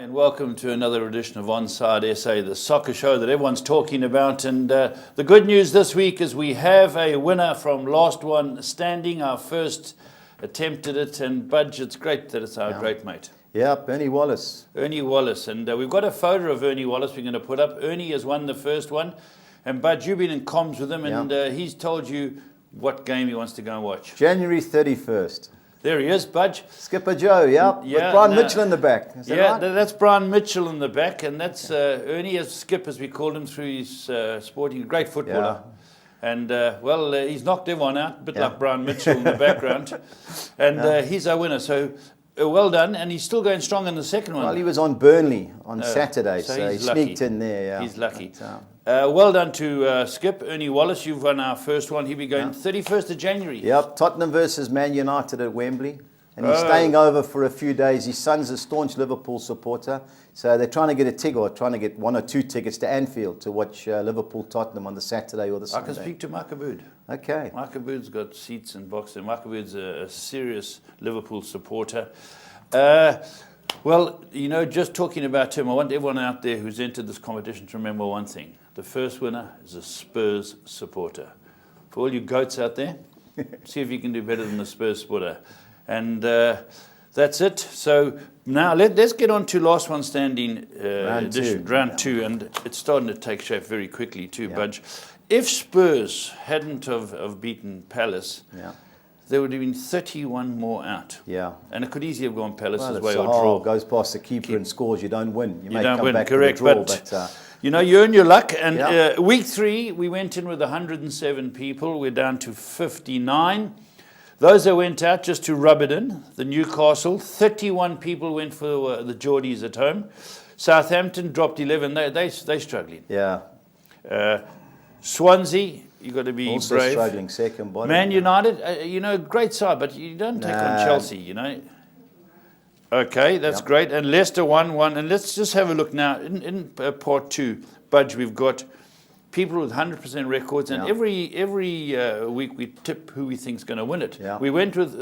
And welcome to another edition of Onside SA, the soccer show that everyone's talking about. And the good news this week is we have a winner from last one standing, our first attempt at it. And Budge, it's great that it's our great mate. Yeah, Ernie Wallace. Ernie Wallace. And we've got a photo of Ernie Wallace we're going to put up. Ernie has won the first one. And Budge, you've been in comms with him, and he's told you what game he wants to go and watch. January 31st. There he is, Budge. Skipper Joe, with Brian Mitchell in the back. Is that right? That's Brian Mitchell in the back, and that's Ernie as Skip, as we called him through his sporting. A great footballer. Yeah. And, he's knocked everyone out, a bit like Brian Mitchell in the background. And he's our winner, so well done. And he's still going strong in the second one. Well, he was on Burnley on Saturday, so he sneaked in there. Yeah. He's lucky. Well done to Skip, Ernie Wallace. You've won our first one. He'll be going 31st of January. Yep, Tottenham versus Man United at Wembley. And he's staying over for a few days. His son's a staunch Liverpool supporter. So they're trying to get a ticket, or trying to get one or two tickets to Anfield to watch Liverpool-Tottenham on the Saturday or the Sunday. I can speak to Mike Aboud. Okay. Mike Aboud's got seats in boxing. Mike Aboud's a serious Liverpool supporter. Well, just talking about him, I want everyone out there who's entered this competition to remember one thing. The first winner is a Spurs supporter. For all you goats out there, see if you can do better than the Spurs supporter. And that's it. So now let's get on to last one standing round two. And it's starting to take shape very quickly too, Budge. If Spurs hadn't have beaten Palace, there would have been 31 more out. Yeah. And it could easily have gone Palace's way or draw. Goes past the keeper and scores, you don't win. You don't win, correct. But you earn your luck. And week 3, we went in with 107 people. We're down to 59. Those that went out, just to rub it in, the Newcastle, 31 people went for the Geordies at home. Southampton dropped 11. They're struggling. Yeah. Swansea, you've got to be also brave. Struggling second bottom. Man United, great side, but you don't take on Chelsea, Okay, that's great. And Leicester 1-1. And let's just have a look now. In part 2, Budge, we've got people with 100% records. And every week we tip who we think's going to win it. Yeah. We went with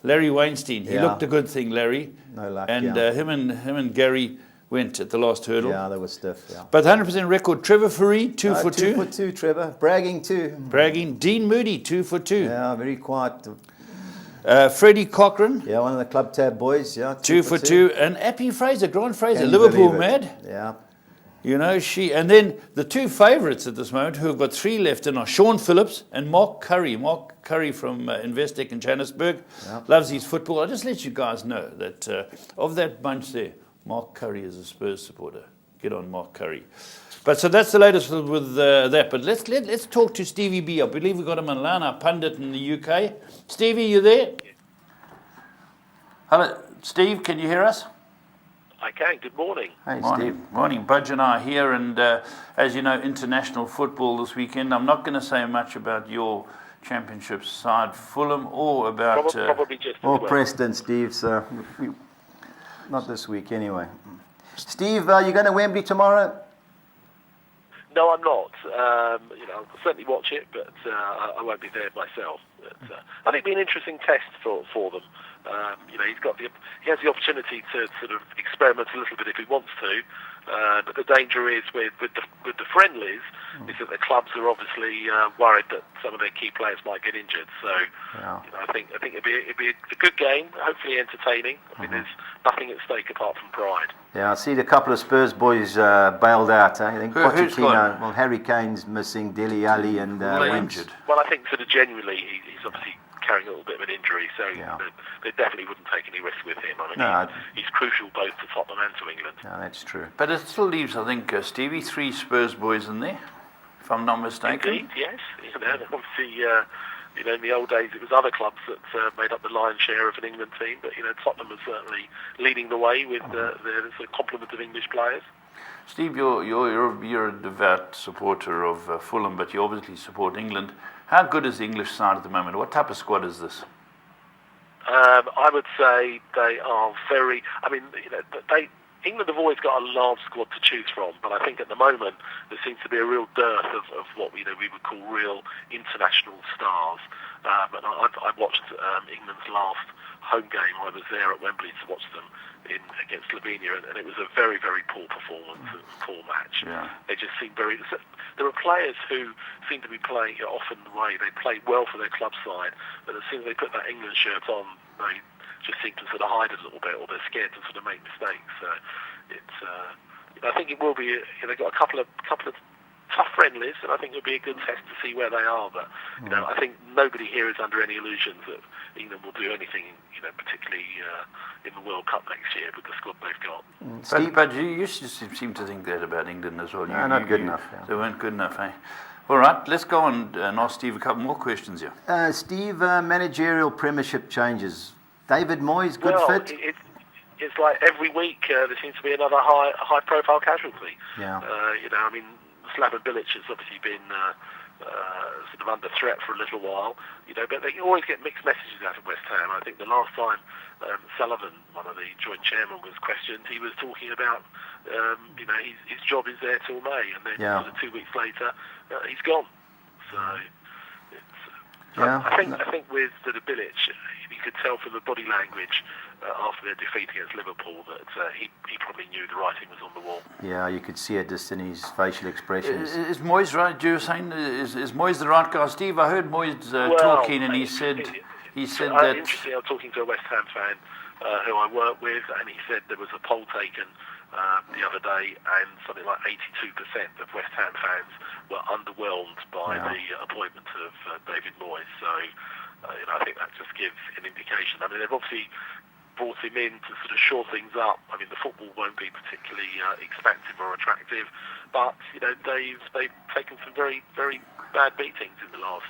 Larry Weinstein. He looked a good thing, Larry. No luck, and him and Gary went at the last hurdle. Yeah, they were stiff, But 100% record, Trevor Furry, 2 for 2. 2 for 2, Trevor. Bragging too. Dean Moody, 2 for 2. Yeah, very quiet. Freddie Cochran. Yeah, one of the Club Tab boys. Yeah, 2 for 2. And Appy Fraser, Grant Fraser, Liverpool mad. Yeah. And then the two favourites at this moment who have got 3 left in are Sean Phillips and Mark Curry. Mark Curry from Investec in Johannesburg. Loves his football. I'll just let you guys know that of that bunch there, Mark Curry is a Spurs supporter. Get on Mark Curry. But so that's the latest with that. But let's talk to Stevie B. I believe we've got him on line, our pundit in the UK. Stevie, you there? Hello, Steve. Can you hear us? I can. Good morning. Hey, Steve. Morning. Budge and I are here, and as you know, international football this weekend. I'm not going to say much about your championship side, Fulham, or about probably just Preston, Steve. So not this week anyway. Steve, are you going to Wembley tomorrow? No, I'm not. I'll certainly watch it, but I won't be there myself. But, I think it'll be an interesting test for them. He has the opportunity to sort of experiment a little bit if he wants to. But the danger is with the friendlies is that the clubs are obviously worried that some of their key players might get injured. So I think it'd be a good game, hopefully entertaining. I mean, there's nothing at stake apart from pride. Yeah, I see a couple of Spurs boys bailed out. I think Who's gone? Well, Harry Kane's missing, Dele Alli and injured. Well, I think sort of genuinely he's obviously carrying a little bit of an injury, so they definitely wouldn't take any risk with him. I mean, he's crucial both to Tottenham and to England. No, that's true. But it still leaves, I think, Stevie, 3 Spurs boys in there, if I'm not mistaken. Indeed, yes. Obviously, in the old days, it was other clubs that made up the lion's share of an England team, but Tottenham was certainly leading the way with their complement of English players. Steve, you're a devout supporter of Fulham, but you obviously support England. How good is the English side at the moment? What type of squad is this? I would say they are very. I mean, England have always got a large squad to choose from, but I think at the moment there seems to be a real dearth of what we would call real international stars. And I watched England's last home game. I was there at Wembley to watch them against Slovenia, and it was a very, very poor performance and poor match. Yeah. They just seemed very... There are players who seem to be playing it often the way they play well for their club side, but as soon as they put that England shirt on, they just seem to sort of hide a little bit, or they're scared to sort of make mistakes. So it's... I think it will be... they've got a couple of tough friendlies, and I think it'll be a good test to see where they are. But I think nobody here is under any illusions that England will do anything, particularly in the World Cup next year with the squad they've got. But you used to seem to think that about England as well. No, not good enough. Yeah. They weren't good enough, eh? All right, let's go on and ask Steve a couple more questions here. Steve, managerial premiership changes. David Moyes, good fit? It's like every week there seems to be another high-profile casualty. Yeah. Slaven Bilic has obviously been sort of under threat for a little while, but they always get mixed messages out of West Ham. I think the last time Sullivan, one of the joint chairmen, was questioned, he was talking about, his job is there till May, and then sort of 2 weeks later, he's gone. So I think with the Bilic, you could tell from the body language after their defeat against Liverpool that he probably knew the writing was on the wall. Yeah, you could see it just in his facial expressions. Is Moyes right? You were saying is Moyes the right guy, Steve? I heard Moyes talking, and he said that. Interesting. I was talking to a West Ham fan who I work with, and he said there was a poll taken the other day, and something like 82% of West Ham fans were underwhelmed by the appointment of David Moyes. So I think that just gives an indication. I mean, they've obviously brought him in to sort of shore things up. I mean, the football won't be particularly expansive or attractive, but they've taken some very, very bad beatings in the last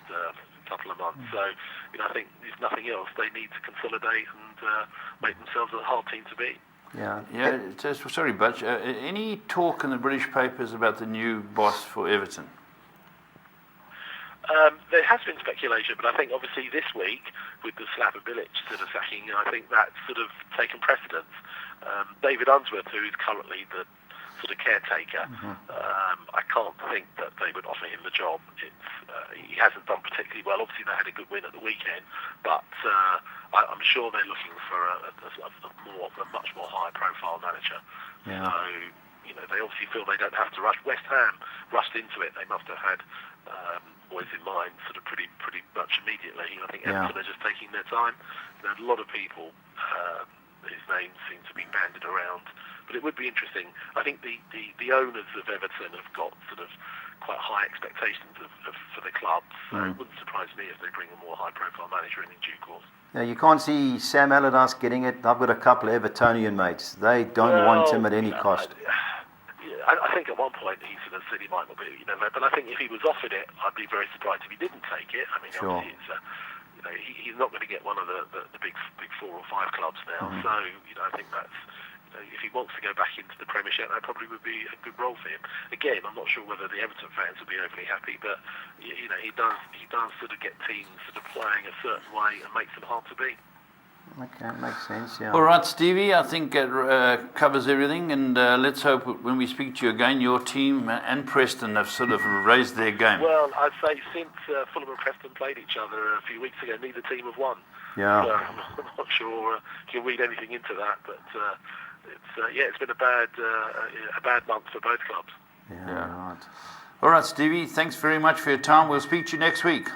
couple of months. So I think if nothing else, they need to consolidate and make themselves a hard team to beat. Yeah. Sorry, Butch. Any talk in the British papers about the new boss for Everton? There has been speculation, but I think obviously this week with the Slaven Bilic sort of sacking, I think that's sort of taken precedence. David Unsworth, who is currently the sort of caretaker, I can't think that they would offer him the job. He hasn't done particularly well. Obviously they had a good win at the weekend, but I'm sure they're looking for a much more high-profile manager. Yeah. So they obviously feel they don't have to rush. West Ham rushed into it. They must have had Moyes in mind sort of pretty much immediately. I think Everton are just taking their time. A lot of people, his name seems to be bandied around, but it would be interesting. I think the owners of Everton have got sort of quite high expectations for the club, so it wouldn't surprise me if they bring a more high-profile manager in due course. Now, you can't see Sam Allardyce getting it. I've got a couple of Evertonian mates. They don't want him at any cost. I think at one point he sort of said he might not be, but I think if he was offered it, I'd be very surprised if he didn't take it. I mean, obviously it's, he's not going to get one of the big 4 or 5 clubs now. So I think that's if he wants to go back into the Premiership, that probably would be a good role for him. Again, I'm not sure whether the Everton fans will be overly happy, but he does sort of get teams sort of playing a certain way and makes them hard to beat. Okay, makes sense, yeah. All right, Stevie, I think it covers everything, and let's hope when we speak to you again, your team and Preston have sort of raised their game. Well, I'd say since Fulham and Preston played each other a few weeks ago, neither team have won. Yeah. So I'm not sure if you can read anything into that, but it's been a bad month for both clubs. Yeah, right. All right, Stevie, thanks very much for your time. We'll speak to you next week.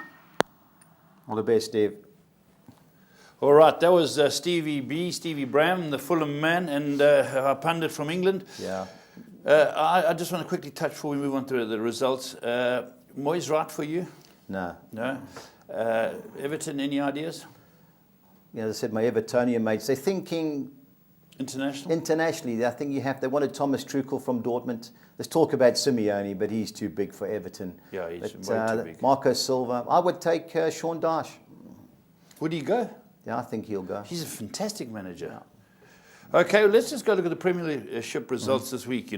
All the best, Steve. All right, that was Stevie Bram, the Fulham man, and our pundit from England. Yeah. I just want to quickly touch before we move on to the results. Moyes right for you? No. No? Everton, any ideas? As I said, my Evertonian mates, they're thinking internationally. I think they wanted Thomas Tuchel from Dortmund. There's talk about Simeone, but he's too big for Everton. Yeah, he's way too big. Marco Silva. I would take Sean Dyche. Would he go? Yeah, I think he'll go. He's a fantastic manager. Yeah. Okay, well, let's just go look at the Premiership results this week,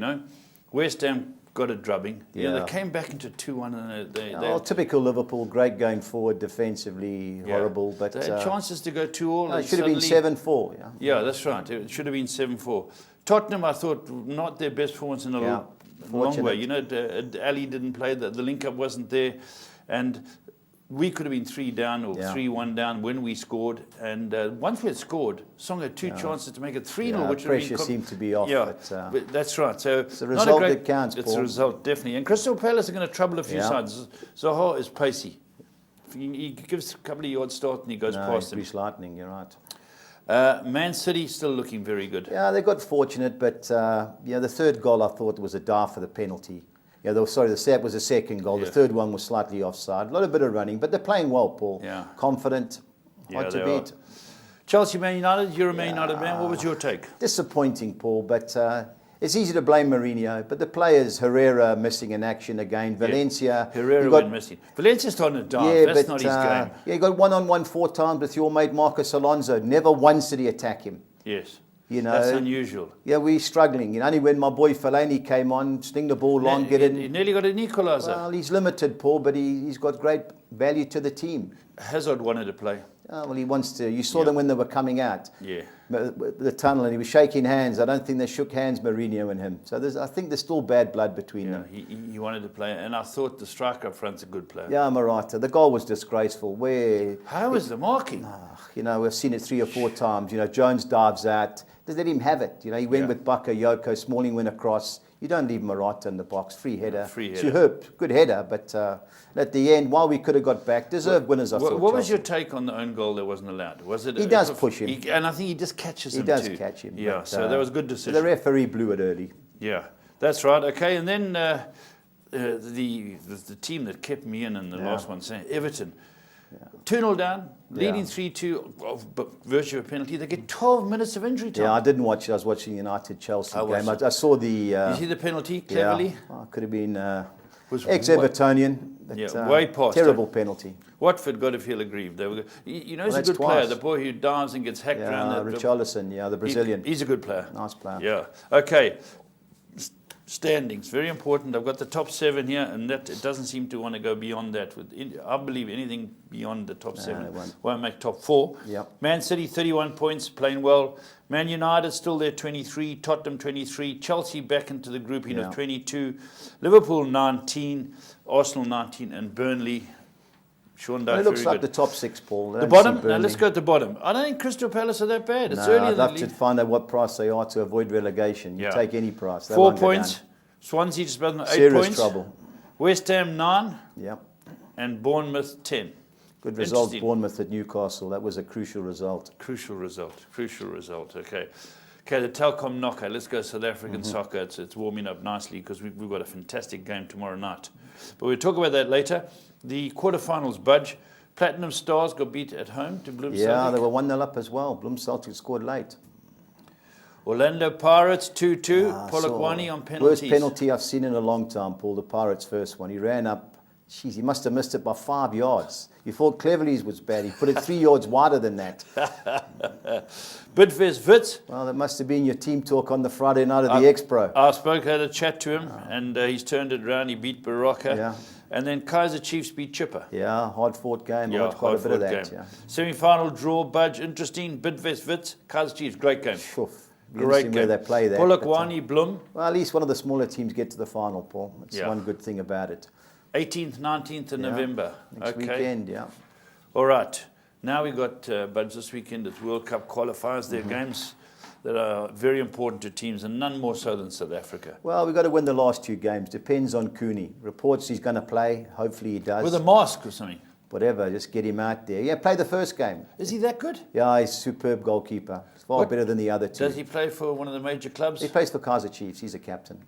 West Ham got a drubbing. Yeah. They came back into 2-1. And typical Liverpool, great going forward, defensively, horrible. But they had chances to go 2-2. It should have been 7-4. Yeah, that's right. It should have been 7-4. Tottenham, I thought, not their best performance in a long way. Ali didn't play. The link-up wasn't there. And we could have been 3 down or 3-1 down when we scored. And once we had scored, Song had 2 chances to make it 3-0, which pressure seemed to be off. Yeah, but that's right. So it's the result that counts, It's Paul. a result, definitely. And Crystal Palace are going to trouble a few sides. Zaha is pacey. He gives a couple of yards start and he goes past him. Bruce Lightning, you're right. Man City still looking very good. Yeah, they got fortunate, but the third goal I thought was a dive for the penalty. Yeah, that was the second goal. The third one was slightly offside. A little bit of running, but they're playing well, Paul. Yeah. Confident, hard to beat. Chelsea, Man United, you're a Man United man. What was your take? Disappointing, Paul, but it's easy to blame Mourinho. But the players, Herrera missing in action again. Valencia. Herrera went missing. Valencia's starting to dive. That's not his game. Yeah, he got one-on-one 4 times with your mate Marcos Alonso. Never once did he attack him. Yes. You know, that's unusual. Yeah, we're struggling. You know, only when my boy Fellaini came on, sling the ball long, get in. He nearly got an equaliser. Well, he's limited, Paul, but he's got great value to the team. Hazard wanted to play. Oh, well, he wants to. You saw them when they were coming out. Yeah. The tunnel, and he was shaking hands. I don't think they shook hands, Mourinho and him. So I think there's still bad blood between them. He wanted to play, and I thought the striker up front's a good player. Yeah, Morata. The goal was disgraceful. How was the marking? You know, we've seen it 3 or 4 times. You know, Jones dives out. Just let him have it. You know, he went with Bakayoko. Smalling went across. You don't leave Morata in the box. Free header. Superb. Good header. But at the end, while we could have got back, deserved winners, I thought. What was your take on the own goal that wasn't allowed? Was it? He does push him. And I think he just catches him too. He does catch him. Yeah, so that was a good decision. The referee blew it early. Yeah, that's right. Okay, and then the team that kept me in the last one, saying Everton. 2-0 down, leading 3-2, virtue of a penalty. They get 12 minutes of injury time. Yeah, I didn't watch it. I was watching United-Chelsea game. I saw the... you see the penalty, cleverly? Yeah, could have been ex-Evertonian. Way past. Terrible penalty. Watford got to feel aggrieved. They were, he's a good player. The boy who dives and gets hacked around. Richarlison, the Brazilian. He's a good player. Nice player. Yeah. Okay. Standings, very important. I've got the top 7 here, and that it doesn't seem to want to go beyond that. I believe anything beyond the top 7 won't make top 4. Yep. Man City, 31 points, playing well. Man United still there, 23. Tottenham, 23. Chelsea back into the group, 22. Liverpool, 19. Arsenal, 19. And Burnley, Sean Dyche, it looks like the top 6, Paul. The bottom? Now let's go at the bottom. I don't think Crystal Palace are that bad. It's early in the league. I'd love to find out what price they are to avoid relegation. You take any price. 4 points. Swansea just about 8 Serious points. Trouble. West Ham 9. Yep. And Bournemouth 10. Good result, Bournemouth at Newcastle. That was a crucial result. Crucial result. Okay. Okay, the Telkom knockout. Let's go South African soccer. It's warming up nicely because we've got a fantastic game tomorrow night. But we'll talk about that later. The quarterfinals budge. Platinum Stars got beat at home to Bloem Celtic. Yeah, they were 1-0 up as well. Bloem Celtic scored late. Orlando Pirates 2-2. Polokwane on penalties. Worst penalty I've seen in a long time, Paul. The Pirates' first one. He ran up. Jeez, he must have missed it by 5 yards. You thought Cleverley's was bad. He put it 3 yards wider than that. Bidvest Wits. Well, that must have been your team talk on the Friday night of the X-Pro. Had a chat to him, and he's turned it around. He beat Baraka. Yeah. And then Kaiser Chiefs beat Chipper. Yeah, hard-fought game. I watched quite a bit of that. Yeah. Semi-final draw, budge, interesting. Bidvest Wits, Kaiser Chiefs, great game. Great game. Where they play that. Polokwane, Bloem. Well, at least one of the smaller teams get to the final, Paul. That's one good thing about it. 18th, 19th of November. Next weekend, All right. Now we got, budge, this weekend, it's World Cup qualifiers. There are games that are very important to teams, and none more so than South Africa. Well, we've got to win the last 2 games. Depends on Cooney. Reports he's going to play. Hopefully he does. With a mask or something. Whatever, just get him out there. Yeah, play the first game. Is he that good? Yeah, he's a superb goalkeeper. He's far better than the other 2. Does he play for one of the major clubs? He plays for Kaiser Chiefs. He's a captain.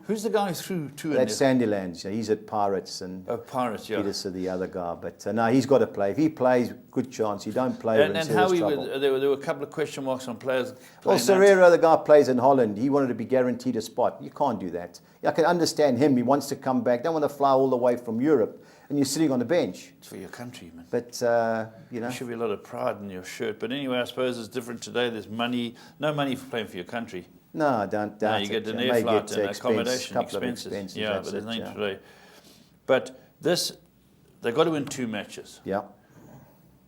Who's the guy who threw 2 in That's Sandilands. He's at Pirates. And Pirates, yeah. Peterson, the other guy. But no, he's got to play. If he plays, good chance. He don't play, and how there were a couple of question marks on players. Well, Serrero, the guy plays in Holland. He wanted to be guaranteed a spot. You can't do that. I can understand him. He wants to come back. Don't want to fly all the way from Europe. And you're sitting on the bench. It's for your country, man. But, There should be a lot of pride in your shirt. But anyway, I suppose it's different today. There's money. No money for playing for your country. No, don't. No, you get an air flight and accommodation expenses. Yeah, but there's nothing today. But they've got to win 2 matches. Yeah.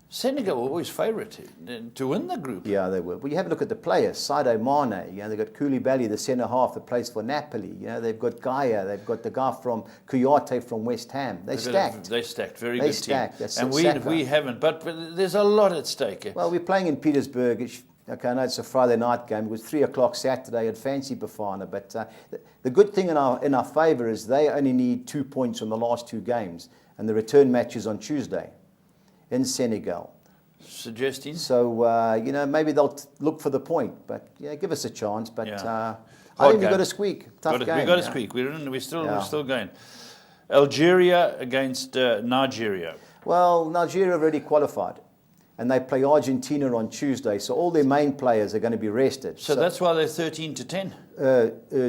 Senegal were always favourite to win the group. Yeah, they were. Well, you have a look at the players. Sadio Mane, they've got Koulibaly, the centre half that plays for Napoli. They've got Gaia, they've got the guy from Kouyaté from West Ham. They're stacked. They stacked. Very They good stacked. team. That's And we haven't. But there's a lot at stake. Well, we're playing in Petersburg. Okay, I know it's a Friday night game. It was 3 o'clock Saturday at Fancy Bafana. But the good thing in our favour is they only need 2 points from the last 2 games. And the return match is on Tuesday in Senegal. Suggesting? So, maybe they'll look for the point. But, give us a chance. But I Hard think we've game. got to squeak. Tough game. We've got to squeak. We're still going. Algeria against Nigeria. Well, Nigeria have already qualified. And they play Argentina on Tuesday. So all their main players are going to be rested. So that's why they're 13-10.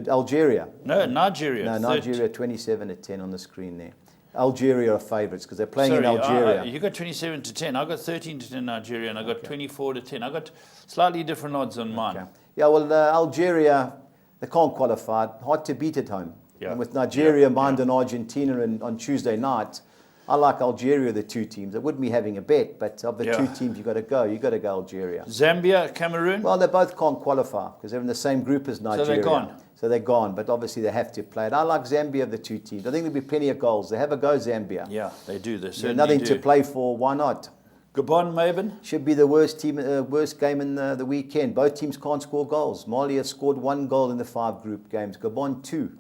Algeria. No, Nigeria. No, Nigeria 27-10 on the screen there. Algeria are favourites because they're playing in Algeria. You got 27-10. I got 13-10 Nigeria, and I got 24-10. I got slightly different odds on mine. Okay. Yeah, well, Algeria, they can't qualify. Hard to beat at home. Yeah. And with Nigeria minding Argentina on Tuesday night, I like Algeria, the 2 teams. I wouldn't be having a bet, but of the 2 teams, you've got to go. You've got to go Algeria. Zambia, Cameroon? Well, they both can't qualify because they're in the same group as Nigeria. So they're gone. So they're gone, but obviously they have to play it. I like Zambia of the 2 teams. I think there'll be plenty of goals. They have a go, Zambia. Yeah, they do. They certainly Nothing do. to play for. Why not? Gabon, Mabon? Should be the worst game in the weekend. Both teams can't score goals. Mali have scored 1 goal in the 5 group games. Gabon 2.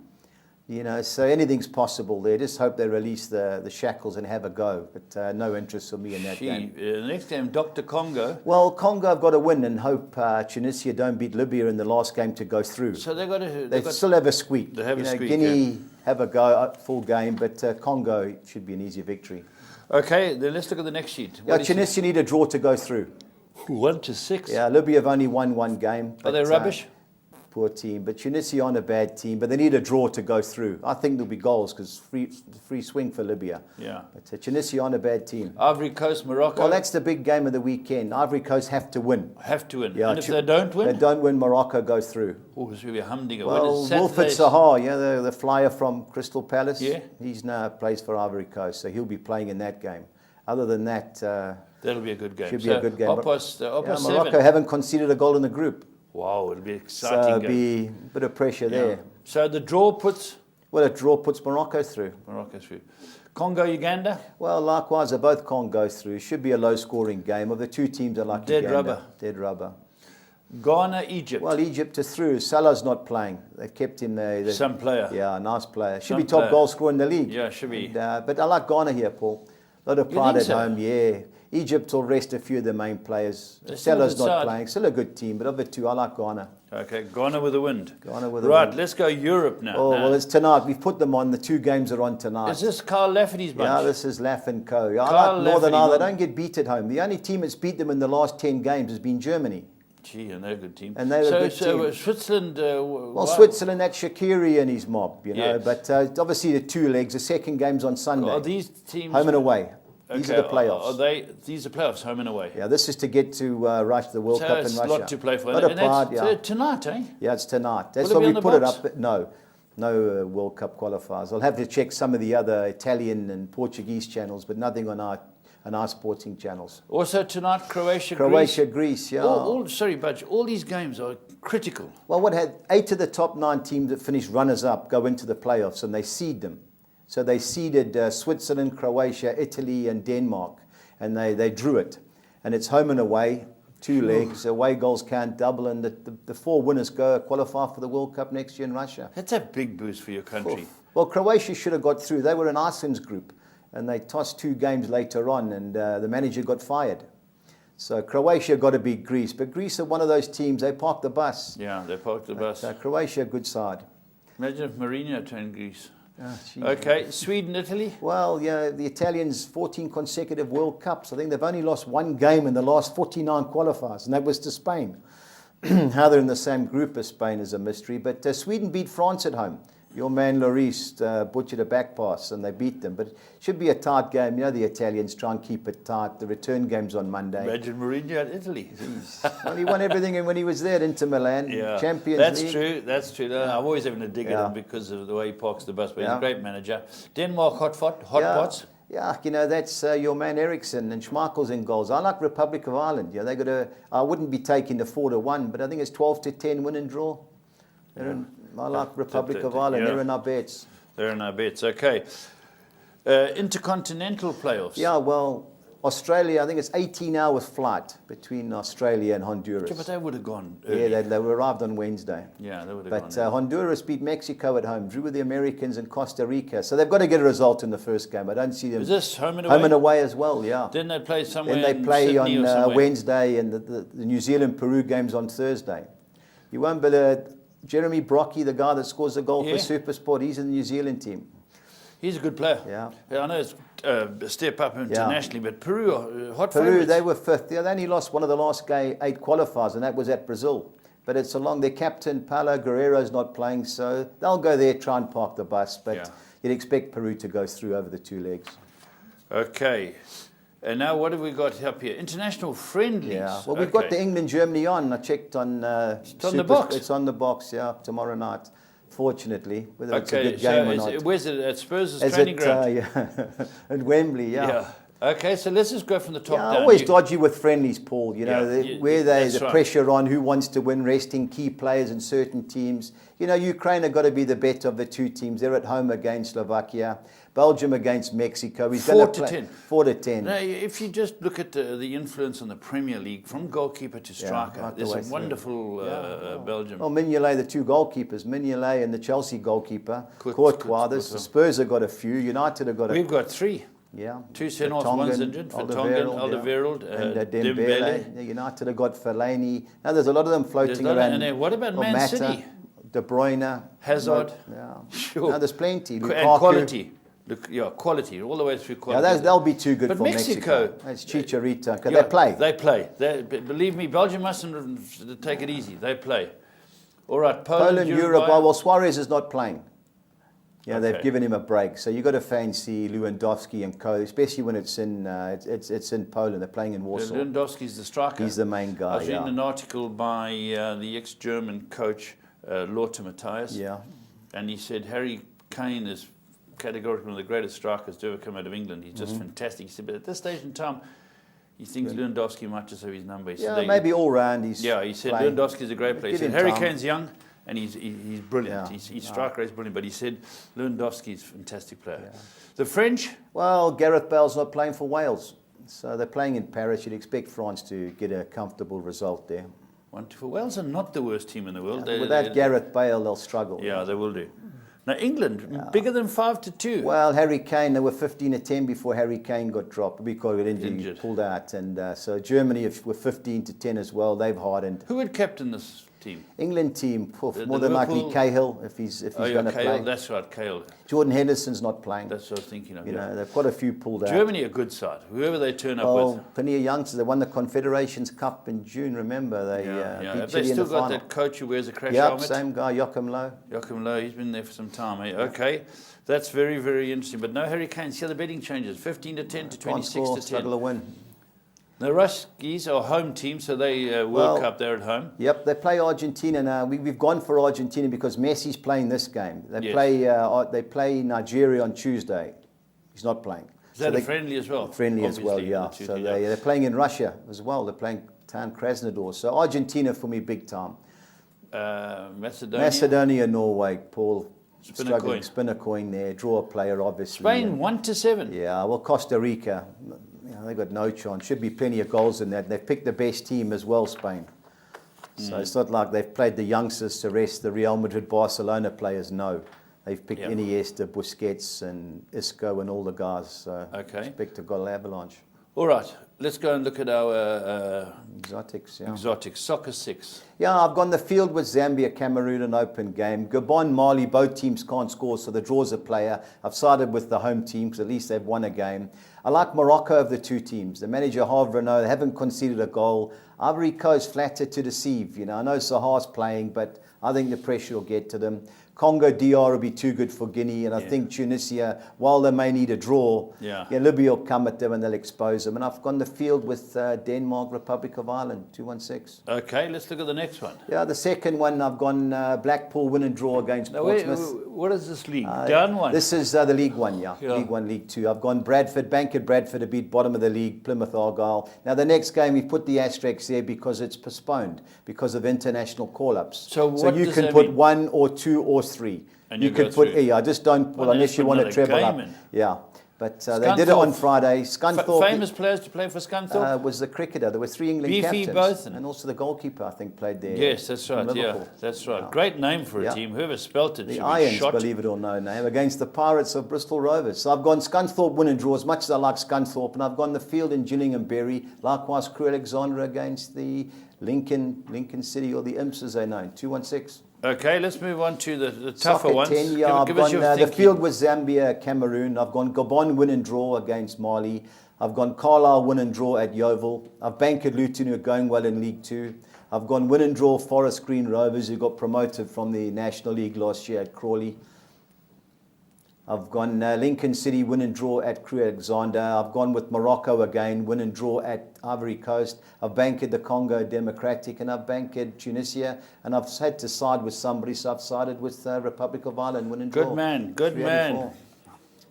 So anything's possible there. Just hope they release the shackles and have a go. But no interest for me in that game. The next game, Dr. Congo. Well, Congo have got to win and hope Tunisia don't beat Libya in the last game to go through. So they've got to... They still have a squeak. They have a squeak, Guinea have a go, full game, but Congo should be an easy victory. Okay, then let's look at the next sheet. Tunisia need a draw to go through. 1-6. Yeah, Libya have only won 1 game. Are they rubbish? Poor team, but Tunisia aren't a bad team, but they need a draw to go through. I think there'll be goals because free swing for Libya. Yeah. But Tunisia aren't a bad team. Ivory Coast, Morocco. Well, that's the big game of the weekend. Ivory Coast have to win. Have to win. Yeah, And if they don't win? They don't win, Morocco go through. Oh, this will be a humdinger. Well, Wilfred Sahar, the flyer from Crystal Palace, Yeah. he's now plays for Ivory Coast, so he'll be playing in that game. Other than that, that'll be a good game. Should be a good game. Morocco 7. haven't conceded a goal in the group. Wow, it'll be an So exciting it'll game. be a bit of pressure there. So the draw puts Well, a draw puts Morocco through. Morocco through. Congo, Uganda? Well, likewise, they both can't go through. It should be a low-scoring game. Of the 2 teams, I like Dead Uganda. rubber. Dead rubber. Ghana, Egypt. Well, Egypt is through. Salah's not playing. They've kept him there. Some player. Yeah, nice player. Should Some be top player. goal scorer in the league. Yeah, should be. But I like Ghana here, Paul. A lot of You pride think at so? home, yeah. Egypt will rest a few of the main players. They're still Salah's a good not side. playing. Still a good team, but of the 2, I like Ghana. Okay, Ghana with the wind. Ghana with the Right, wind. let's go Europe now. Oh, well, it's tonight. We've put them on. The 2 games are on tonight. Is this Carl Lafferty's bunch? Yeah, this is Laff and Co. Yeah, I Carl like Northern Lafferty, Ireland. They Northern- don't get beat at home. The only team that's beat them in the last 10 games has been Germany. Gee, and they're a good team. And they're a good team. Switzerland... Well, Switzerland, that's Shaqiri and his mob, you know. Yes. But obviously the 2 legs. The second game's on Sunday. Are these teams... Home and away. These are the playoffs. These are playoffs, home and away. Yeah, this is to get to Russia, the World So Cup in it's Russia. a lot to play for. Lot of And that's pride, yeah. tonight, eh? Yeah, it's tonight. That's Will it why be we on the put it box? up. But no World Cup qualifiers. I'll have to check some of the other Italian and Portuguese channels, but nothing on our sporting channels. Also tonight, Croatia, Greece, yeah. Budge, all these games are critical. Well, what had 8 of the top 9 teams that finished runners-up go into the playoffs, and they seed them. So they seeded Switzerland, Croatia, Italy, and Denmark, and they drew it. And it's home and away, 2 legs. Away goals can't double, and the 4 winners qualify for the World Cup next year in Russia. That's a big boost for your country. Well, Croatia should have got through. They were in Iceland's group, and they tossed 2 games later on, and the manager got fired. So Croatia got to beat Greece, but Greece are one of those teams. They parked the bus. Yeah, they parked the bus. Croatia, a good side. Imagine if Mourinho turned Greece. Oh, Okay, Sweden, Italy. Well, yeah, the Italians 14 consecutive World Cups. I think they've only lost 1 game in the last 49 qualifiers, and that was to Spain. How they're in the same group as Spain is a mystery. But Sweden beat France at home. Your man Lloris butchered a back pass, and they beat them. But it should be a tight game. You know, the Italians try and keep it tight. The return game's on Monday. Imagine Mourinho at Italy. Well, he won everything when he was there at Inter Milan. Yeah, Champions League. That's true. I'm always having a dig at him because of the way he parks the bus, but he's a great manager. Denmark, hot pots. Yeah, that's your man Eriksson and Schmeichel's in goals. I like Republic of Ireland. Yeah, they got a. I wouldn't be taking the 4-1, but I think it's 12-10 win and draw. I like Republic of Ireland. Yeah. They're in our bets. They're in our bets. Okay. Intercontinental playoffs. Yeah, well, Australia. I think it's 18 hours flight between Australia and Honduras. Yeah, but they would have gone early. Yeah, they arrived on Wednesday. Yeah, they would have But gone. Honduras beat Mexico at home, drew with the Americans and Costa Rica. So they've got to get a result in the first game. I don't see them. Is this home and away? Home and away as well, yeah. Then they play somewhere Then they in play Sydney or on somewhere. Wednesday, and the New Zealand-Peru game's on Thursday. You won't believe Jeremy Brocky, the guy that scores the goal for SuperSport, he's in the New Zealand team. He's a good player. Yeah. I know it's a step up internationally, but Peru are hot Peru, favourites. they were fifth. They only lost one of the last 8 qualifiers, and that was at Brazil. But it's along their captain, Paulo Guerrero's not playing, so they'll go there, try and park the bus. But you'd expect Peru to go through over the 2 legs. Okay. And now what have we got up here? International friendlies. Yeah. Well, we've got the England-Germany on. I checked on... it's on the box. It's on the box, yeah, tomorrow night. Fortunately, whether it's a Okay, good game or so not. where's it? At Spurs' training ground? Yeah, at Wembley, yeah. Okay, so let's just go from the top Yeah, down. always dodgy with friendlies, Paul. Yeah, where that's the right. pressure on who wants to win, resting key players in certain teams. Ukraine have got to be the better of the 2 teams. They're at home against Slovakia, Belgium against Mexico. He's 4-10. 4-10. Now, if you just look at the influence on the Premier League, from goalkeeper to striker, right the there's way some through. wonderful Belgium. Well, Mignolet, the 2 goalkeepers, Mignolet and the Chelsea goalkeeper, Courtois. The Spurs have got a few. United have got a... We've got 3. Yeah. 2 centre-halves, one's injured. Vertonghen, Alderweireld, and Dembele. Yeah, United have got Fellaini. Now there's a lot of them floating around. And then what about Man Mata, City? De Bruyne, Hazard. Yeah. Sure. No, there's plenty. And Lukaku. quality. Quality, all the way through quality. Yeah, they'll be too good But for Mexico. It's Chicharito. Because they play. They play. Believe me, Belgium mustn't take it easy. They play. All right, Poland, Europe. Well, Suarez is not playing. Yeah, they've Okay. given him a break. So you've got to fancy Lewandowski and co, especially when it's in Poland. They're playing in Warsaw. Lewandowski's the striker. He's the main guy. I was reading an article by the ex-German coach, Lothar Matthäus. Yeah. And he said Harry Kane is categorically one of the greatest strikers to ever come out of England. He's just fantastic. He said, but at this stage in time, he thinks Lewandowski might just have his number. He said, Maybe all round he's he said playing. Lewandowski's a great player. He Give said him Harry time. Kane's young and he's brilliant. Yeah. His strike rate is brilliant. But he said Lewandowski's a fantastic player. Yeah. The French? Well, Gareth Bale's not playing for Wales. So they're playing in Paris. You'd expect France to get a comfortable result there. Wonderful. Wales are not the worst team in the world. Without Gareth Bale, they'll struggle. Yeah, they will do. Now, England, bigger than 5-2. Well, Harry Kane, they were 15-10 before Harry Kane got dropped. Because got injured. Pulled out. And so Germany were 15-10 as well. They've hardened. Who would captain this team? England team, more than likely Cahill, if he's going to play. That's right, Cahill. Jordan Henderson's not playing. That's what I was thinking of. They've got a few pulled out. Germany, a good side. Whoever they turn up with. Plenty of youngsters. They won the Confederations Cup in June, remember? They beat Have they Chile in still the got final. that coach who wears a crash Yep, helmet? same guy, Joachim Low. Joachim Low, he's been there for some time. Eh? Okay, that's very, very interesting. But no Harry Kane. See how the betting changes. 15-10 to 26-10. Struggle to win. The Ruskies are home team, so they World Cup, they're at home. Yep, they play Argentina now. We've gone for Argentina because Messi's playing this game. They play Nigeria on Tuesday. He's not playing. Is that a friendly as well? Friendly as well, yeah. So they're playing in Russia as well. They're playing Town Krasnodar. So Argentina for me, big time. Macedonia, Norway, Paul. Spin a coin there. Draw a player, obviously. Spain 1-7. Yeah, well, Costa Rica, they've got no chance. Should be plenty of goals in that. They've picked the best team as well, Spain. So it's not like they've played the youngsters to rest the Real Madrid, Barcelona players. No, they've picked Iniesta, Busquets, and Isco, and all the guys. So expect a goal avalanche. All right, let's go and look at our exotics. Exotics, Soccer 6. Yeah, I've gone the field with Zambia, Cameroon, an open game. Gabon, Mali, both teams can't score, so the draw's a player. I've sided with the home team, because at least they've won a game. I like Morocco of the 2 teams. The manager, Harve Renault, they haven't conceded a goal. Ivory Coast flattered to deceive. I know Sahar's playing, but I think the pressure will get to them. Congo DR will be too good for Guinea, and I think Tunisia, while they may need a draw, Libya will come at them and they'll expose them. And I've gone the field with Denmark, Republic of Ireland, 2-1-6. Okay, let's look at the next next one? Yeah, the second one, I've gone Blackpool win and draw against Now, Portsmouth. what is this league? Down one? This is the League One, yeah. League One, League Two. I've gone Bradford, Banked Bradford to beat bottom of the league, Plymouth Argyle. Now, the next game, we put the asterisks there because it's postponed because of international call-ups. So what you does can that put mean? 1 or 2 or 3. And you you can go put, through. yeah, just don't, Well, unless you want to there's treble up. another game Yeah. But they did it on Friday. Scunthorpe famous players to play for Scunthorpe? was the cricketer. There were 3 England Beefy captains. both. And also the goalkeeper, I think, played there. Yes, that's right. from Yeah, Liverpool. that's right. Yeah. Great name for a Yeah. team. Whoever spelt it The should be Irons, shot. believe it or no, name against the Pirates of Bristol Rovers. So I've gone Scunthorpe win and draw as much as I like Scunthorpe, and I've gone the field in Gillingham Berry. Likewise, Crewe Alexandra against the Lincoln City, or the Imps as they're known. 216. Okay, let's move on to the tougher Soccer ones. 10, yeah, Give I've us your gone, the thinking. field was Zambia, Cameroon. I've gone Gabon win and draw against Mali. I've gone Carlisle win and draw at Yeovil. I've banked Luton, who are going well in League Two. I've gone win and draw Forest Green Rovers, who got promoted from the National League last year at Crawley. I've gone Lincoln City win and draw at Crewe Alexandra. I've gone with Morocco again, win and draw at Ivory Coast. I've banked the Congo Democratic, and I've banked Tunisia. And I've had to side with somebody, so I've sided with Republic of Ireland, win and draw. Good man, good man. 384.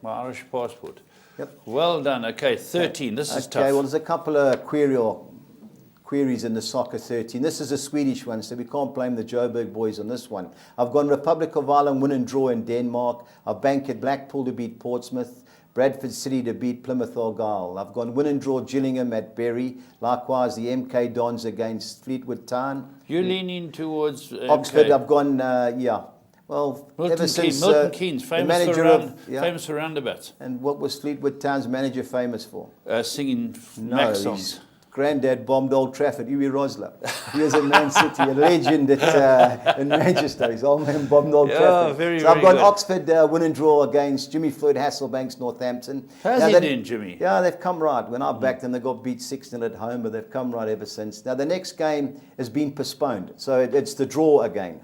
My Irish passport. Yep. Well done. Okay, 13. This is tough. Okay, well, there's a couple of queries in the soccer 13. This is a Swedish one, so we can't blame the Joburg boys on this one. I've gone Republic of Ireland win and draw in Denmark. I've banked Blackpool to beat Portsmouth. Bradford City to beat Plymouth Argyle. I've gone win and draw Gillingham at Bury. Likewise, the MK Dons against Fleetwood Town. You're leaning towards Oxford, MK. I've gone, yeah. Well, Milton ever since Milton Keynes, the famous manager for, yeah. famous for roundabouts. And what was Fleetwood Town's manager famous for? Singing No, Mac his songs. granddad bombed Old Trafford, Uwe Rosler. He was in Man City, a legend at, in Manchester. His old man bombed Old Trafford. Very, so I've got good. Oxford win and draw against Jimmy Floyd Hasselbank's Northampton. How's Now he they- doing, Jimmy? Yeah, they've come right. When I backed them, they got beat 6-0 at home, but they've come right ever since. Now, the next game has been postponed, so it's the draw again.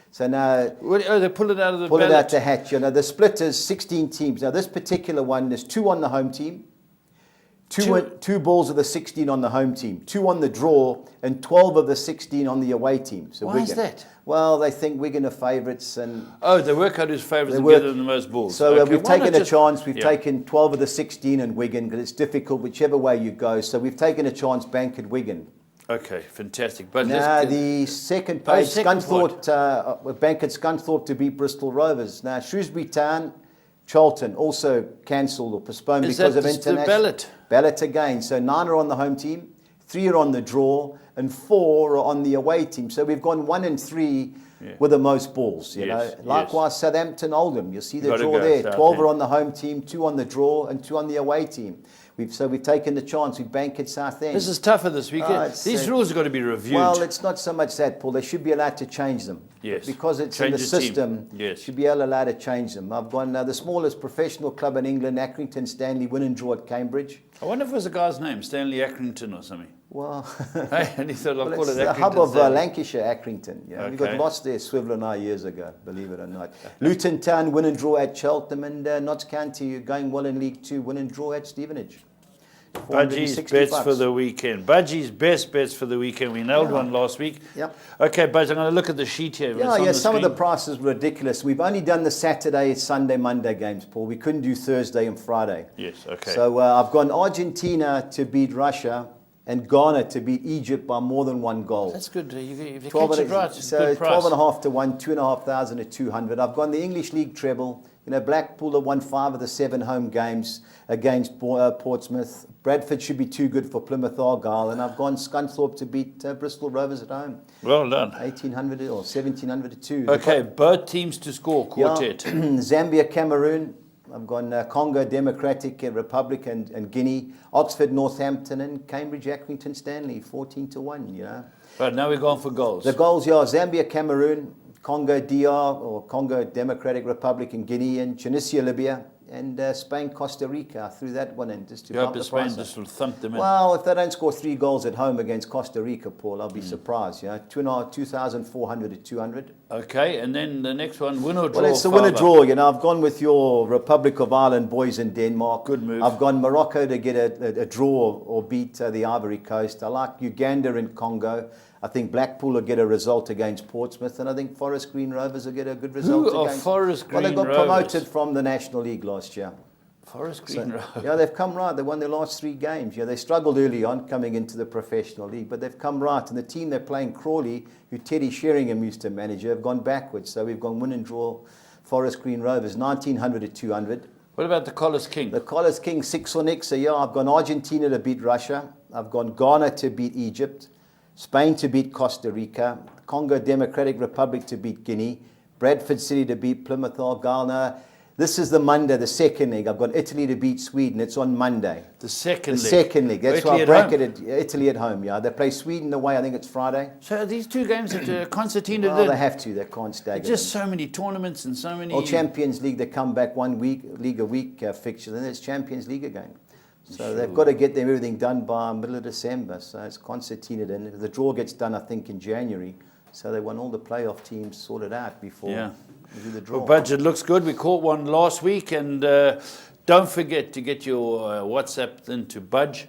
So now, They pull it out of the pull it ballot. out the hatch. You know, the split is 16 teams. Now, this particular one, there's 2 on the home team, two balls of the 16 on the home team, 2 on the draw, and 12 of the 16 on the away team. So Why is Wigan. that? Well, they think Wigan are favourites, and Oh, they work out whose favourites They and work- give them the most balls. so Okay, we've why taken not a just- chance. We've Yeah. taken 12 of the 16 in Wigan, because it's difficult whichever way you go. So we've taken a chance, bank at Wigan. Okay, fantastic. But Now, let's get- the second Oh, page, second Scunthorpe, bank at Scunthorpe to beat Bristol Rovers. Now, Shrewsbury Town, Charlton also cancelled or postponed Is because that of the international. ballot? Ballot again. So 9 are on the home team, 3 are on the draw, and 4 are on the away team. So we've gone 1 and 3 with the most balls. You Yes, know, likewise Southampton, Oldham. You see the Gotta draw go, there. 12 Southampton. are on the home team, 2 on the draw, and 2 on the away team. We've taken the chance. We bank at Southend. This is tougher this weekend. it's, These rules have got to be reviewed. Well, it's not so much that, Paul. They should be allowed to change them. Yes. Because it's Change in the the team. system, Yes. should be allowed to change them. I've gone the smallest professional club in England, Accrington Stanley, win and draw at Cambridge. I wonder if it was a guy's name, Stanley Accrington or something. Well, Hey, and he thought, I'll well, call it's it the Accrington. hub of Stanley. Lancashire, Accrington. Yeah, we got Okay. lost there, Swivel and I, years ago, believe it or not. Luton Town, win and draw at Cheltenham, and Notts County going well in League Two, win and draw at Stevenage. Budgie's 460 bets bucks. for the weekend. Budgie's best bets for the weekend. We nailed one last week. Yep. Okay, Budge, I'm going to look at the sheet here. It's on Yeah, the some of the screen. prices were ridiculous. We've only done the Saturday, Sunday, Monday games, Paul. We couldn't do Thursday and Friday. Yes, okay. So I've gone Argentina to beat Russia and Ghana to beat Egypt by more than 1 goal. That's good. If you 12 catch it and- right, it's a so good price. 12.5 to 1, 2,500 to 200. I've gone the English League treble. You know, Blackpool have won 5 of the 7 home games against Portsmouth. Bradford should be too good for Plymouth Argyle. And I've gone Scunthorpe to beat Bristol Rovers at home. Well done. 1,800 or 1,700 to 2. Okay, both teams to score, quartet. Yeah. Zambia, Cameroon. I've gone Congo Democratic Republic and Guinea. Oxford, Northampton, and Cambridge, Accrington, Stanley, 14 to 1, you know. Right, now we're going for goals. The goals, yeah, Zambia, Cameroon, Congo DR, or Congo Democratic Republic and Guinea, and Tunisia, Libya, and Spain, Costa Rica. I threw that one in just to You bump hope the Spain price up. just will thump them in. Well, if they don't score 3 goals at home against Costa Rica, Paul, I'll be surprised. You know, 2,400 to 200. Okay, and then the next one, win or draw. Well, it's the winner Faber. draw. You know, I've gone with your Republic of Ireland boys in Denmark. Good move. I've gone Morocco to get a draw or beat the Ivory Coast. I like Uganda and Congo. I think Blackpool will get a result against Portsmouth, and I think Forest Green Rovers will get a good result Who are against... Forest Green Well, they got Rovers? promoted from the National League last year. Forest Green Rovers. Yeah, they've come right. They won their last 3 games. Yeah, they struggled early on coming into the professional league, but they've come right. And the team they're playing, Crawley, who Teddy Sheringham used to manage, have gone backwards. So we've gone win and draw Forest Green Rovers, 1900 to 200. What about the Collis King? The Collis King, 6 or next. So yeah, I've gone Argentina to beat Russia. I've gone Ghana to beat Egypt. Spain to beat Costa Rica. Congo Democratic Republic to beat Guinea. Bradford City to beat Plymouth Argyle. This is the Monday, the second leg. I've got Italy to beat Sweden. It's on Monday. The second leg. The second leg. That's Italy why I at bracketed Italy at home. Yeah, they play Sweden away. I think it's Friday. So these 2 games that Concertina Well, did. they have to. They can't stagger Just them. so many tournaments and so many. Well, Champions League, they come back 1 week, League a week fixture, then it's Champions League again. So they've got to get them everything done by middle of December. So it's concertina then. The draw gets done, I think, in January. So they want all the playoff teams sorted out before we do the draw. Well, budget looks good. We caught one last week, and don't forget to get your WhatsApp into Budge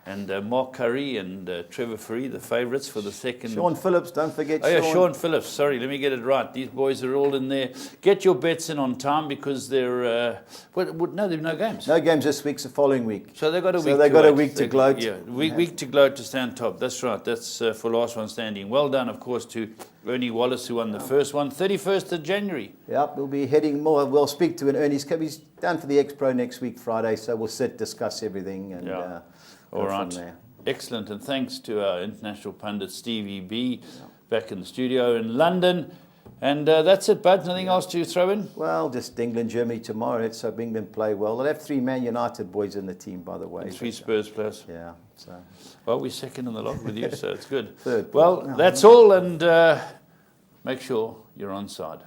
and Mark Curry and Trevor Free, the favourites for the second. Sean Phillips, don't forget Oh, yeah, Sean Phillips. Sorry, let me get it right. These boys are all in there. Get your bets in on time because they're... no, there are no games. No games this week, it's the following week. So they've got a week So they've to got a wait. week to gloat. Yeah, week to gloat to stand top. That's right. That's for last one standing. Well done, of course, to Ernie Wallace, who won the first one. 31st of January. Yep, we'll be heading more. We'll speak to an Ernie's. He's down for the X-Pro next week, Friday, so we'll sit, discuss everything, and Yeah. go All from right. there. Excellent. And thanks to our international pundit, Stevie B, back in the studio in London. And that's it, Bud. Nothing else to throw in? Well, just England, Germany tomorrow. Let's hope England play well. They'll have 3 Man United boys in the team, by the way. And 3 Spurs players. Yeah. So. Well, we're second in the lot with you, so it's good. Third. Well, that's all, and make sure you're on side.